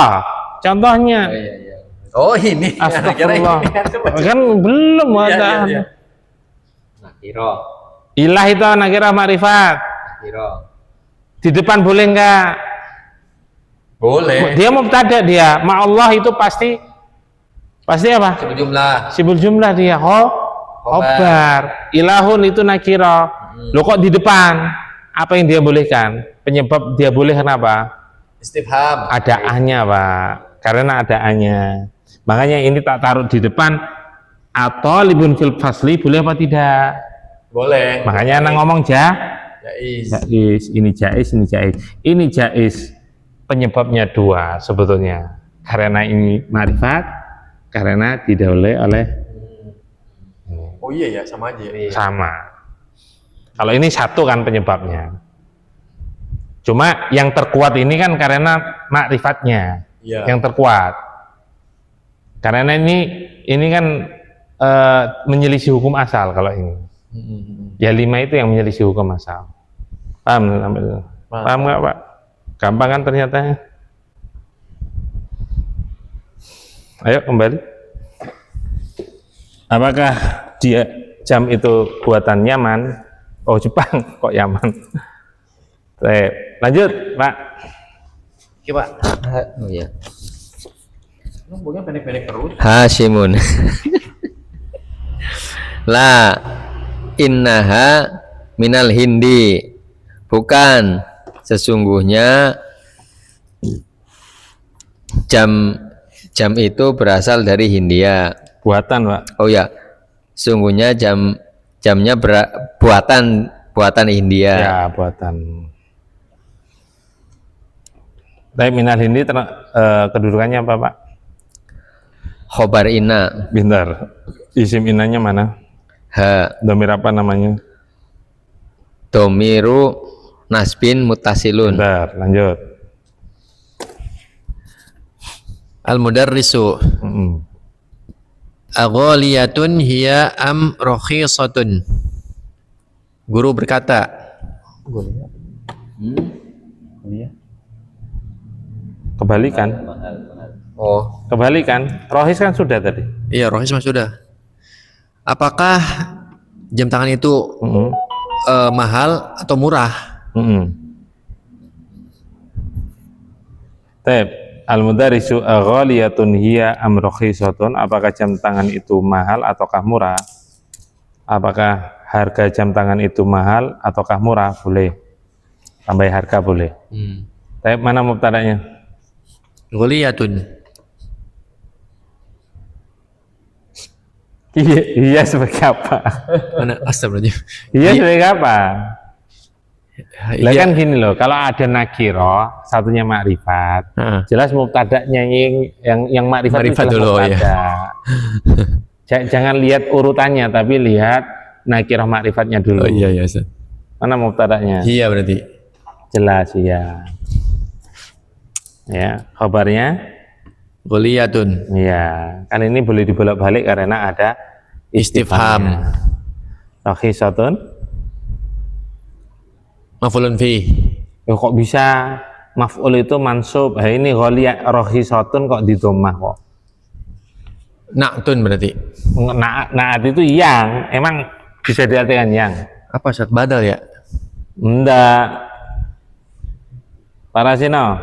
Contohnya. Oh iya iya. Oh ini. Astagfirullah. Kira-kira Kan belum Iya, ada. iya, iya. Nakiro. Ilah itu nakirah ma'rifat. Nakiro. Di depan boleh enggak? Boleh. Dia mubtada dia. Ma Allah itu pasti apa? Sejumlah. Sibul jumlah dia. Khobar. Ilahun itu nakirah. Loh kok di depan? Apa yang dia bolehkan? Penyebab dia boleh kenapa? Istifham. Ada A-nya, Pak. Karena ada A-nya. Makanya ini tak taruh di depan. Atau libun fil fasli boleh apa tidak? Boleh. Makanya anak ngomong Jais. jais, ini jais, ini jais. Ini jais. Penyebabnya dua sebetulnya. Karena ini ma'rifat, karena didahului oleh Oh iya ya, sama aja. Ya. sama. Kalau ini satu kan penyebabnya. Cuma yang terkuat ini kan karena ma'rifatnya Iya. yang terkuat. Karena ini kan menyelisih hukum asal kalau ini. Ya 5 itu yang menyelisih hukum asal. Paham? Paham nggak, Pak? Gampang kan ternyata. Ayo kembali. Apakah dia jam itu buatan Yaman? Oh Jepang, kok Yaman? Baik, lanjut Pak. Oke Pak. Oh iya. Ngomongnya pendek-pendek terus. Hasimun. La innaha minal hindi. Bukan, sesungguhnya jam itu berasal dari Hindia. Buatan Pak. Oh ya, sungguhnya jamnya buatan India. Ya buatan. Tapi minal hindi kedudukannya apa Pak? Khobar ina. Bentar. Isim inanya mana? Ha Domir apa namanya? domiru nasbin mutasilun. Bentar, lanjut. Al-mudarrisu agholiyatun hiya am rakhisatun. Guru berkata, Kebalikan. Oh, Kebalikan. Rohis kan sudah tadi. iya rohis mas sudah. Apakah jam tangan itu mahal atau murah? Tep. Al-mudarrisu aghaliyatun hiya am rakhisatun. Apakah jam tangan itu mahal ataukah murah? Apakah harga jam tangan itu mahal ataukah murah? Boleh. Tambah harga boleh. Tep, mana mubtadanya? Gholiyatun. Iya sebagai apa? Mana astagfirullahaladzim. Iya sebagai apa? Lah Iya. kan gini loh, kalau ada nakiro, satunya makrifat, Heeh. jelas mubtada'nya yang makrifat itu Makrifat jelas dulu, ya. mubtada. Jangan lihat urutannya, tapi lihat nakiro makrifatnya dulu. Oh iya iya Ustaz. Mana mubtada'nya? Iya berarti. Jelas ya. Ya, kabarnya? Gholiyatun. Iya, kan ini boleh dibolak-balik karena ada Istifham. Rakhisatun. Maf'ulun fi. Ya, kok bisa maf'ul itu mansub? Nah, ini ghaliyah rakhisatun kok didomah kok. Na'tun berarti. Naat itu yang, emang bisa diartikan yang. Apa Ustaz? Badal ya? Enggak. Parasino.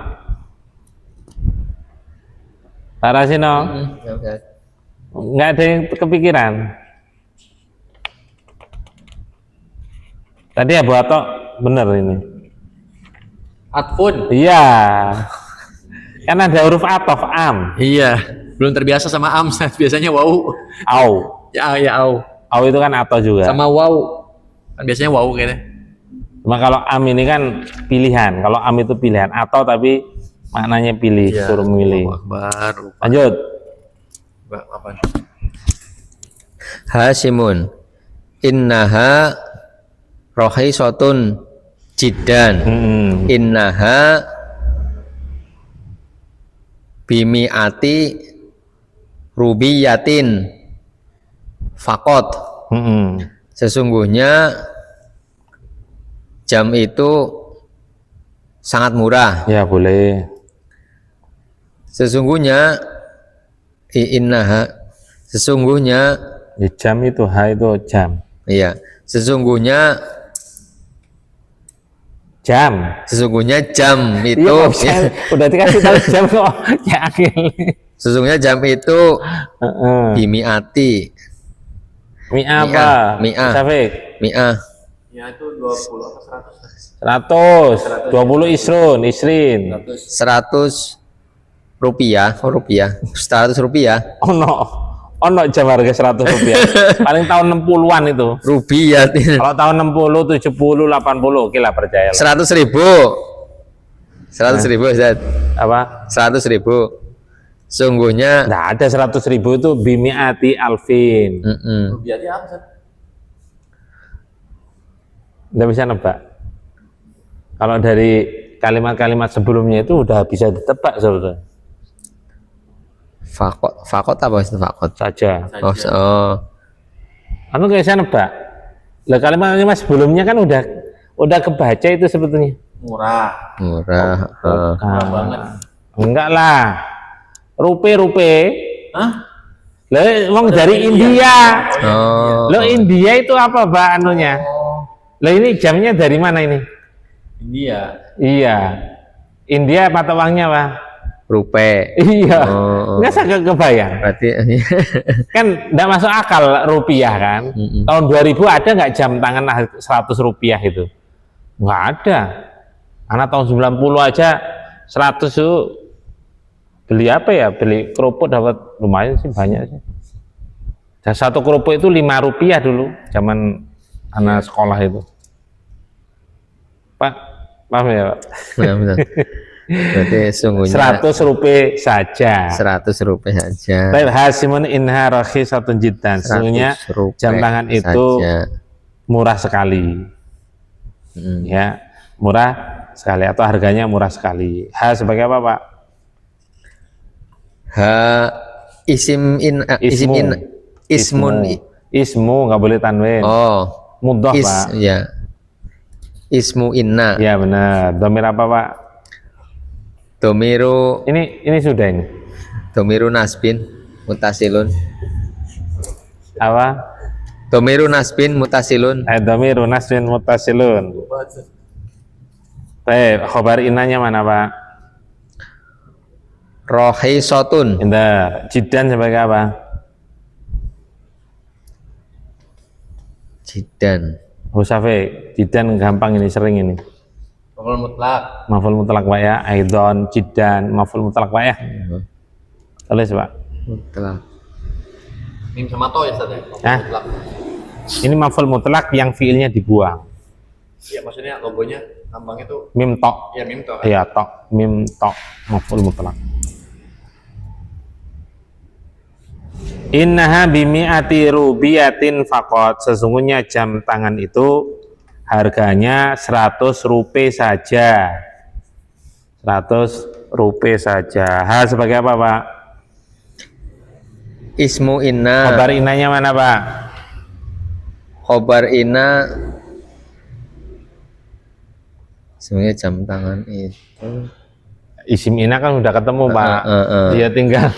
Enggak ada yang kepikiran. Tadi Abu Atok bener ini. Atfun. Iya. Kan ada huruf atof am. Iya. Belum terbiasa sama am Ustaz. Biasanya wau. Au. Ya ya au. Au itu kan atau juga. Sama wau. Kan biasanya wau kayaknya. Cuma kalau am ini kan pilihan. Kalau am itu pilihan atau tapi Maknanya pilih, Iya. suruh memilih. Allahu Akbar. Lupa. Lanjut. Apa? Hasimun. Innaha rohisotun jiddan. Innaha bimi'ati rubiyatin fakot. Sesungguhnya jam itu sangat murah. Ya boleh. Sesungguhnya innaha, sesungguhnya Ya, jam itu, ha itu jam. iya, sesungguhnya jam itu Iya, udah dikasih tahu jam kok. Yakin. sesungguhnya jam itu bimi'ati Mi'ah apa? Mi'ah. Syafiq. mi'ah Ya itu 20 apa 100? 100. 20 isrin. 100 rupiah. 100 rupiah Ono jam harga 100 rupiah. Paling tahun 60-an itu. rupiah. Kalau tahun 60, 70, 80, oke lah percaya lah. 100.000 Ustaz. Apa? 100.000 sungguhnya. Nah, ada 100.000 itu bimi'ati alfin. Rupiahnya apa Ustaz? Nggak bisa nebak. Kalau dari kalimat-kalimat sebelumnya itu udah bisa ditebak sebetulnya. Fakot apa itu fakot? Saja. Oh. Anu nggak bisa nebak. Lah kalimat-kalimat sebelumnya kan udah kebaca itu sebetulnya. Murah. Murah. Murah banget. Enggak lah. Rupe. Hah? Lah wong dari India. Oh. Lo India itu apa, Mbak anunya? Lah ini jamnya dari mana ini? India. Iya. India mata uangnya apa? Rupiah. Iya. Oh. Nggak sangat kebayang. Berarti Kan nggak masuk akal rupiah kan. Tahun 2000 ada nggak jam tangan 100 rupiah itu? Nggak ada. Anak tahun 90 aja 100 itu beli apa ya? Beli kerupuk dapat lumayan sih, banyak sih. Dan satu kerupuk itu 5 rupiah dulu zaman anak sekolah itu. Pak, paham ya Pak? benar. Berarti sungguhnya 100 rupiah saja. 100 rupiah saja. Baik, hasimun inha rakhisatun jiddan. Sesungguhnya 100 rupiah jam tangan itu saja. murah sekali. Ya, murah sekali atau harganya murah sekali. Ha sebagai apa, Pak? Ismu nggak boleh tanwin. Oh, Mudhaf, Pak. ya. Ismu inna. Ya benar. Domir apa, Pak? Domiru Ini sudah ini. Domiru nasbin mutasilun. Apa? Domiru nasbin mutasilun. Domir nasbin muttasilun. Baik, khobar inanya mana, Pak? Rohisotun. Indah. Jiddan sebagai apa? Jiddan. Husafi, jiddan gampang ini, sering ini. Maf'ul mutlak. Maf'ul mutlak Pak ya, aidon, jiddan, maf'ul mutlak Pak ya. Tulis Pak. Mutlak. Mim sama to ya Ustaz ya? Hah? Mutlak. Ini maf'ul mutlak yang fiilnya dibuang. Iya maksudnya logonya lambang itu Mim tok. ya mim to kan? Iya tok, mim tok, maf'ul mutlak. Innaha bimi'ati rubiyatin faqat. Sesungguhnya jam tangan itu harganya 100 rupiah saja. 100 rupiah saja. Ha sebagai apa, Pak? Ismu inna. Kabar inanya mana, Pak? Khobar inna. Sebenarnya jam tangan itu Isim ina kan udah ketemu, Pak. Dia tinggal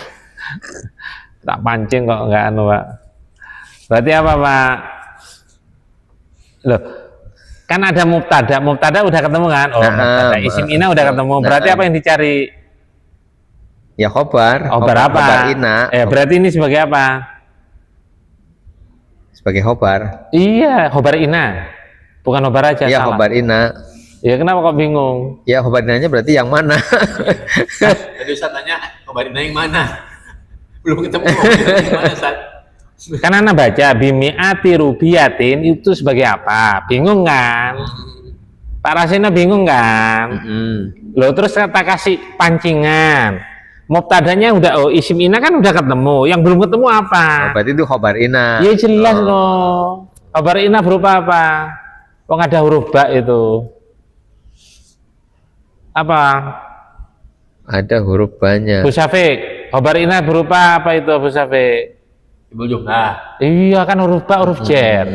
tak pancing kok nggak anu, Pak. Berarti apa, Pak? Loh, kan ada mubtada udah ketemu kan? Oh, mubtada. Isim ina udah ketemu. Berarti apa yang dicari? ya khobar. Khobar apa? Khobar inna. Berarti ini sebagai apa? Sebagai khobar. Iya, khobar ina. Bukan khobar aja, Iya, salah. khobar inna. Ya kenapa kok bingung? Ya, khobar innanya berarti yang mana? Jadi Ustaz tanya kabarnya yang mana? Belum ketemu yang mana Ustaz? Kan Anda baca bimi'ati rubiyatin itu sebagai apa? Bingung kan? Pak Rasina bingung kan? Loh terus kata kasih pancingan. Mubtadanya udah isim ina kan udah ketemu. Yang belum ketemu apa? Oh, berarti itu khobar ina. Ya jelas loh. Khobar ina berupa apa? Kok ada huruf ba itu? Apa? Ada huruf banyak. Bu Syafiq, khobar ina berupa apa itu Bu Syafiq? Sibul jumlah. Iya kan huruf ba huruf jar.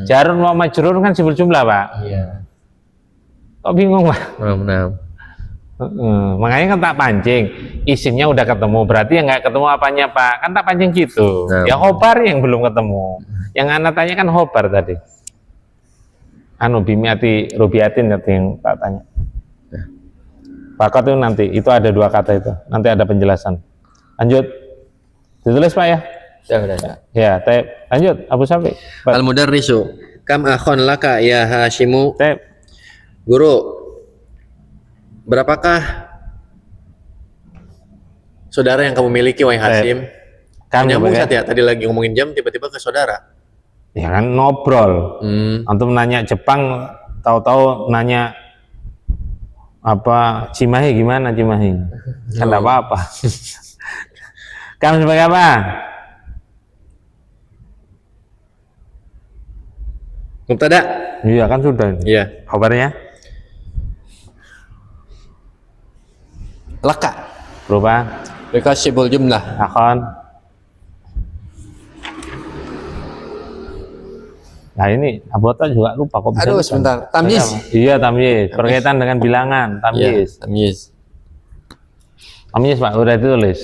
Jarun wa majrur kan sibul jumlah, Pak. Iya. Kok bingung, Pak? Nah. Makanya kan tak pancing, isimnya udah ketemu, berarti yang nggak ketemu apanya Pak? Kan tak pancing gitu. Nah. Ya khobar yang belum ketemu. Yang anak tanya kan khobar tadi. Anu bimiati rubiatin nanti yang tak tanya. Fakat itu nanti, itu ada 2 kata itu. Nanti ada penjelasan. Lanjut. Ditulis Pak ya? Sudah. Ya, lanjut Abu Syafiq. Al-mudarrisu kam akhon laka ya Hashimu. Guru, berapakah saudara yang kamu miliki wahai Hashim? Kan Nyambung sebagai- Ustaz ya, tadi lagi ngomongin jam tiba-tiba ke saudara. Ya kan ngobrol. Antum nanya Jepang, tahu-tahu nanya apa Cimahi gimana Cimahi? Kan enggak apa-apa. Kamu sebagai apa? Mubtada? Iya kan sudah. Iya. Kabarnya Laka. berubah. Bikasibul jumlah. Akon. Nah ini Abota juga lupa kok bisa. Aduh, lupa. sebentar. Tamyiz. Iya tamyiz. Berkaitan dengan bilangan. Tamyiz. Iya, tamyiz. Tamyiz Pak, udah ditulis.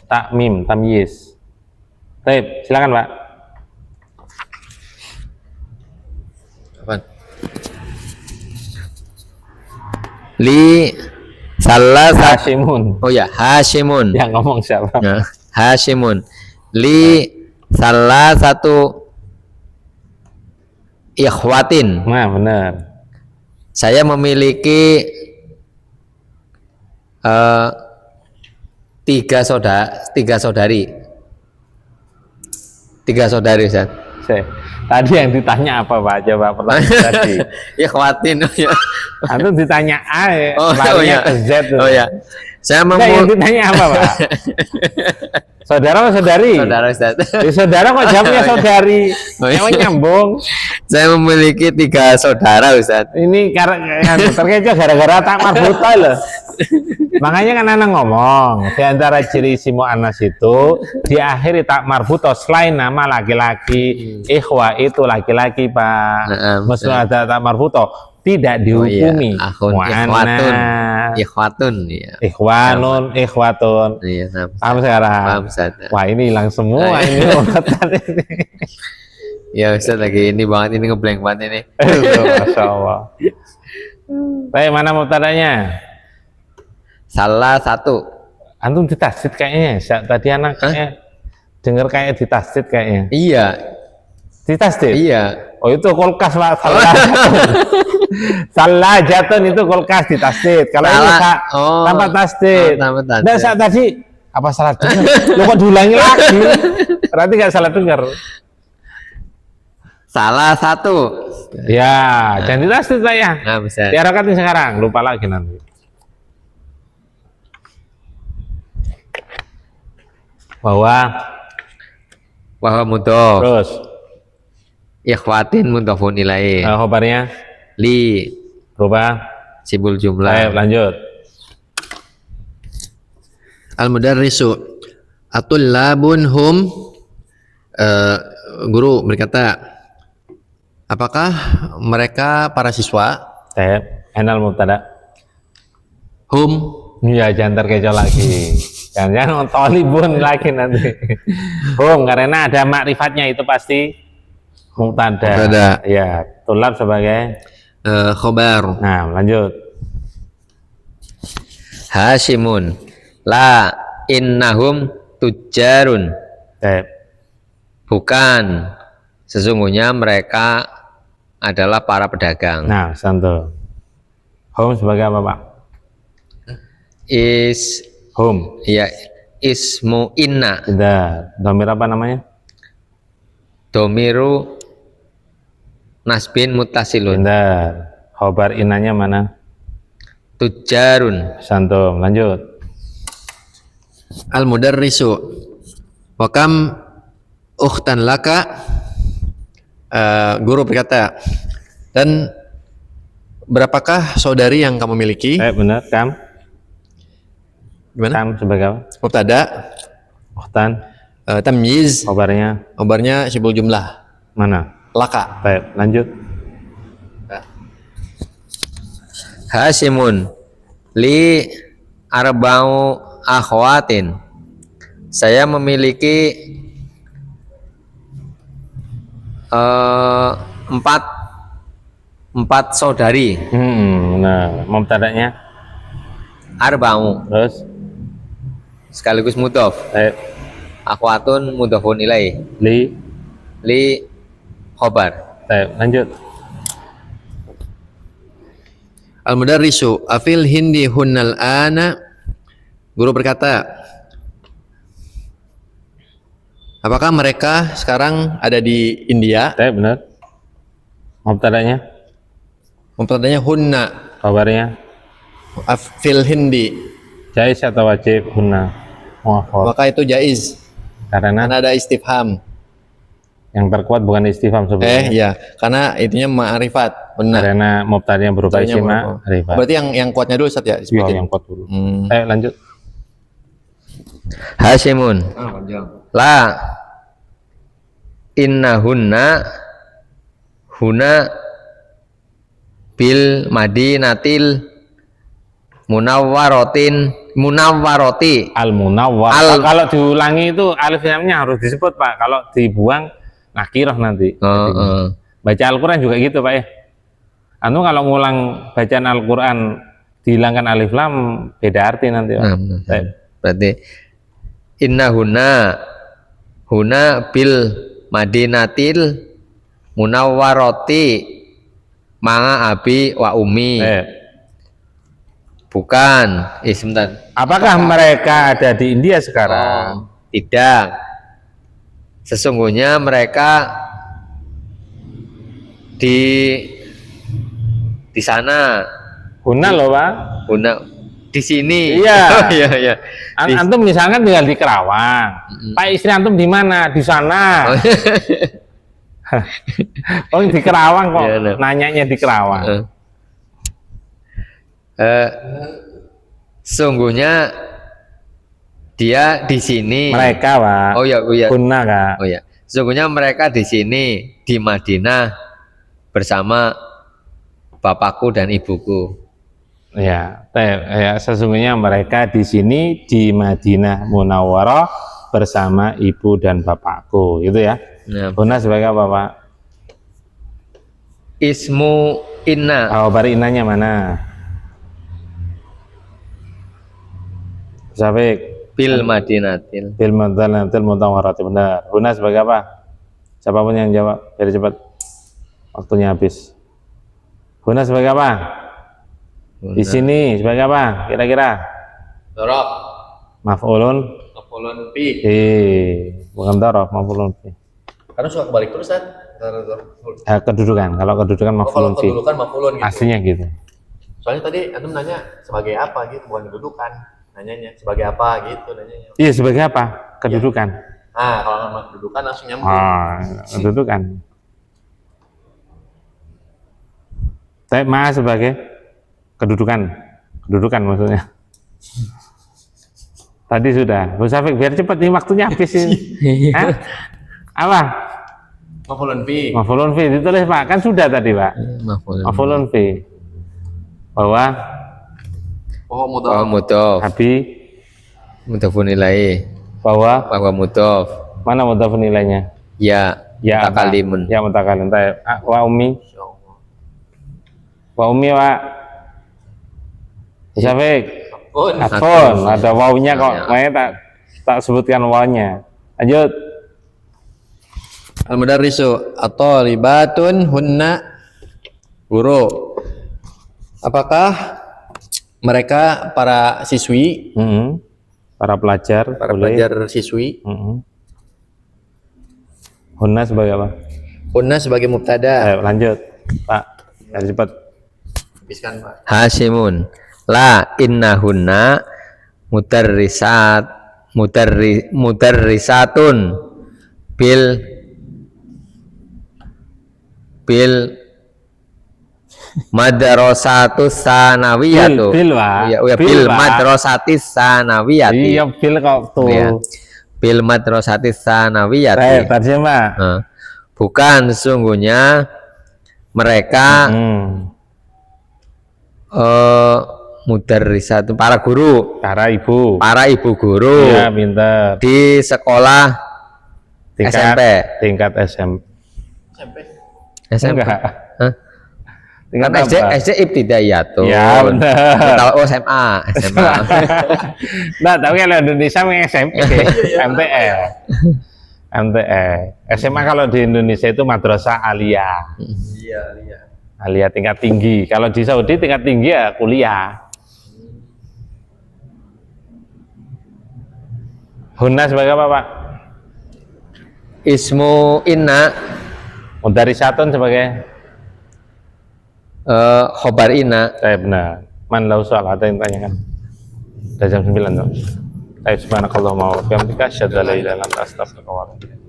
Takmim, tamyiz. Baik, silakan Pak. Apaan? Li salah satu. Hashimun. Oh ya, Hashimun. Yang ngomong siapa? Nah, Hashimun. Li salah satu ikhwatin. Nah benar. Saya memiliki 3 saudari. 3 saudari, Ustaz. Tadi yang ditanya apa Pak? Coba pertanyaan tadi. Ikhwatin. Oh ya. Antum ditanya A, Oh, larinya iya. ke Z. tuh. Oh ya. Saya Enggak, yang ditanya apa Pak? Saudara atau saudari? Saudara, Ustaz. Ya, saudara kok jawabnya saudari? Oh, iya. Emang nyambung? Saya memiliki 3 saudara, Ustaz. Ini karena terkecoh gara-gara tak marbuta loh. Makanya kan anak ngomong di antara ciri isi mu'annas itu diakhiri tak marbuto selain nama laki-laki, ikhwa itu laki-laki Pak. Mesti ada tak marbuto tidak dihukumi. Akhun, Mu'annas. ikhwatun, ya. Ikhwanun, ikhwatun. Iya, Paham sekarang? Paham, Ustaz. Wah ini hilang semua ini. Ya, Ustaz lagi ini banget, ini ngeblank banget ini. Masya Allah. Tapi mana mubtadanya? Salah satu. Antum ditasdid kayaknya. Tadi anak kayaknya dengar kayak ditasdid kayaknya. Iya, Ditasdid? iya. Oh itu kulkas Pak. Salah jatun itu kulkas ditasdid. Kalau ini Salah. tanpa tasdid. Tanpa tasdid. Nah saat tadi apa salah dengar? Lo kok diulangi lagi? Berarti nggak salah dengar. Salah satu. Ya, jangan ditasdid Pak ya. Nah, bisa. Diharapkan sekarang, lupa lagi nanti. Bahwa mudhof. terus Ikhwatin mudhofun ilaih. khobarnya Li berubah. sibul Baik, jumlah. lanjut. Al-mudarrisu atullabun hum. Guru berkata, apakah mereka para siswa? Enal mubtada. Hum. Ya jangan terkecoh lagi. Jangan tolibun lagi nanti. Karena ada makrifatnya itu pasti mubtada. Mubtada. Ya, tulab sebagai. Khobar. Nah, lanjut. Hashimun. La innahum tujarun. Bukan. Sesungguhnya mereka adalah para pedagang. Nah, santo. Sebagai apa Pak? Ya, ismu inna. Tidak. Domir apa namanya? Domiru nasbin mutasilun. Benar. Khobar inanya mana? Tujarun. Santum. Lanjut. Al-mudarrisu. Wa kam ukhtan laka. Guru berkata, dan berapakah saudari yang kamu miliki? Benar. Kam. Gimana? Kam sebagai apa? Mubtada, Ukhtan. tamyiz, Khobarnya khabarnya syibul jumlah. mana? Laka. Baik. Lanjut. Hasimun li arba'u akhwatin. Saya memiliki empat saudari. Nah, mubtada'nya Arba'u terus sekaligus mudhof. baik. Akhwatun mudhofun ilaih. Li khobar. Baik. Lanjut. Al-mudarrisu afil hindi hunnal ana. Guru berkata, apakah mereka sekarang ada di India? Baik. Benar. Mubtada'nya, Mubtadanya hunna, khabarnya afil hindi. jaiz atau wajib? Hunna. Muakhar. Maka itu jaiz Karena karena ada istifham. yang terkuat bukan istifham sebenarnya. Ya, karena itunya ma'rifat. Benar. Karena mubtada'nya berupa Mubtada'nya isim berupa. ma'rifat. Berarti yang kuatnya dulu Ustaz ya Iya, disebutin. yang kuat dulu. Hmm. Lanjut. Hasimun la innahunna huna bil madinatil munawwaroti. Al-munawwar. Kalau diulangi itu alif lamnya harus disebut, Pak. Kalau dibuang nakirah nanti. Baca Al-Quran juga gitu, Pak ya. Anu kalau ngulang bacaan Al-Quran dihilangkan alif lam beda arti nanti, Pak. Baik. Berarti innahunna huna bil madinatil munawwaroti ma'a abi wa umi. Bukan, sebentar. Apakah mereka ada di India sekarang? Tidak. Sesungguhnya mereka di sana. Huna loh, Pak. Huna di sini. Iya. Oh, iya, iya. Antum misalkan tinggal di Kerawang. Pak, istri antum di mana? Di sana. Oh, di Kerawang kok. Iya, nah. Nanyanya di Kerawang. Sungguhnya dia di sini. Mereka, Pak. Oh ya, Huna, Kak. Oh ya. Sungguhnya mereka di sini di Madinah bersama bapakku dan ibuku. Ya, sesungguhnya mereka di sini di Madinah Munawwarah bersama ibu dan bapakku, gitu ya. Nah, Huna sebagai apa, Pak? ismu inna. Khabar inanya mana? Syafiq. Bil Madinatil. Bil Madinatil Munawwarah, benar. Huna sebagai apa? Siapapun yang jawab, biar cepat. Waktunya habis. Huna sebagai apa? Di sini sebagai apa? Kira-kira? Dorok. Maf'ulun. Maf'ulun fi. Bukan darab, maf'ulun fi. Karena suka kebalik terus kan? Kedudukan. Kalau kedudukan Kalau maf'ulun fi. kedudukan maf'ulun gitu. Aslinya gitu. Soalnya tadi antum nanya sebagai apa gitu, bukan kedudukan. Nanyanya sebagai apa gitu nanyanya. Iya, sebagai apa? Kedudukan. Nah, kalau nama kedudukan langsung nyambung. Kedudukan. Tapi ma sebagai kedudukan. Kedudukan maksudnya. Tadi sudah. Bu Syafiq, biar cepat nih waktunya habis ini. Hah? Apa? Maf'ulun fi. Maf'ulun fi ditulis, Pak. Kan sudah tadi, Pak. Maf'ulun fi. Bahwa Oh, Wa mudhaf. mudhof. Abi Mudhofun ilaih. bahwa Wa mudhof. mana mudhaf nilainya? Ya, Ya apa? mutakalimun. Ya mutakalim. Wa ummi. Insyaallah. Wa ummi wa Syafiq. Pun. Atfon, ada wawunya kok. Makanya tak sebutkan wawunya. Lanjut. Al-mudarrisu at-talibatun hunna. Guru, apakah mereka para siswi, Para pelajar. para boleh. pelajar siswi? Hunna sebagai apa? Hunna sebagai mubtada. Ayo lanjut, Pak. Biar cepat. Habiskan Pak. Hasimun. La innahunna mudarrisatun bil madrasatus sanawiyatu. Bil, Pak. Iya, iya, Bil, bil Pak. madrasatis sanawiyati. Iya, bil kok tuh. Iya. Bil madrasatis sanawiyati. Terjemah. Nah, bukan sesungguhnya mereka mudarrisat para guru, Para ibu. para ibu guru Iya, pinter. di sekolah SMP. Tingkat SMP. SMP. Enggak. Hah? Tingkat Kan SD, apa? SD ibtidaiyatun. Ya, bener. Kalau SMA. Nah, tapi kalau Indonesia memang SMP, MTS. MTS. SMA kalau di Indonesia itu madrasah aliyah. Iya, iya. Aliyah tingkat tinggi. Kalau di Saudi tingkat tinggi ya kuliah. Hunna sebagai apa, Pak? Ismu inna Mudarisatun sebagai khobar inna. saya benar. Man lau soal ada yang tanyakan. Udah jam 9 dong. Subhanakallahumma wa bihamdika asyhadu an la ilaha illa anta astaghfiruka wa atubu ilaik.